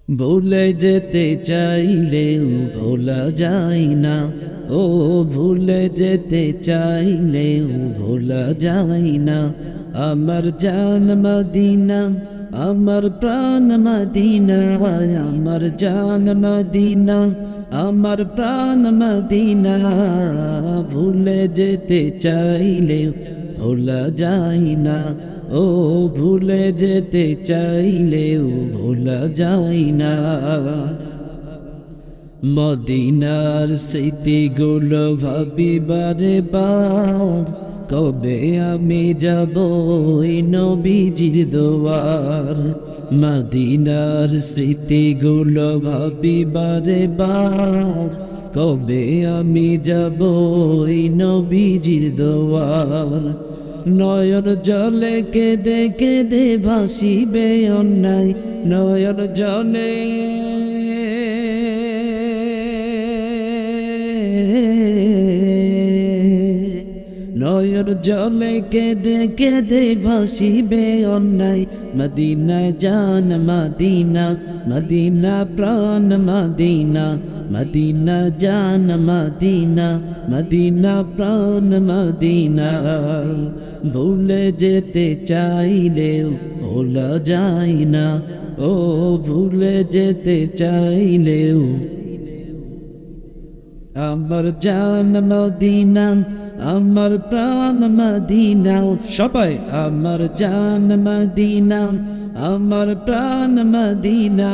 ভুলে যেতে চাইলেও ভোলা যায় না, ও ভুলে যেতে চাইলেও ভোলা যায় না। আমার জান মদিনা, আমার প্রাণ মদিনা, আমার জান মদিনা, আমার প্রাণ মদিনা। ভুলে যেতে চাইলেও ভোলা যায় না, ও ভুলে যেতে চাইলেও ভোলা যায় না। মদিনার স্মৃতিগুলো ভাবি বারে বার, কবে আমি যাব ওই নবীজির দুয়ার। মদিনার স্মৃতিগুলো ভাবি বারে বার, কবে আমি যাব ওই নবীজির দুয়ার। নয়ন জলে কেঁদে কেঁদে ভাসিবে অন্যায়, নয়ন জলে নয়ন জলে কেঁদে কেঁদে ভাসিবে অন্যায়। মদিনা জান মদিনা, মদিনা প্রাণ মদিনা, মদিনা জান মদিনা, মদিনা প্রাণ মদিনা। ভুলে যেতে চাইলেও ভোলা যায় না, ও ভুলে যেতে চাইলেও। আমার জান মদিনা, আমার প্রাণ মদিনা, সবাই আমার জান মদিনা, আমার প্রাণ মদিনা।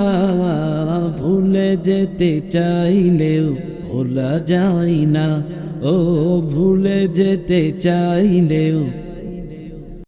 ভুলে যেতে চাইলেও ভোলা যায় না, ও ভুলে যেতে চাইলেও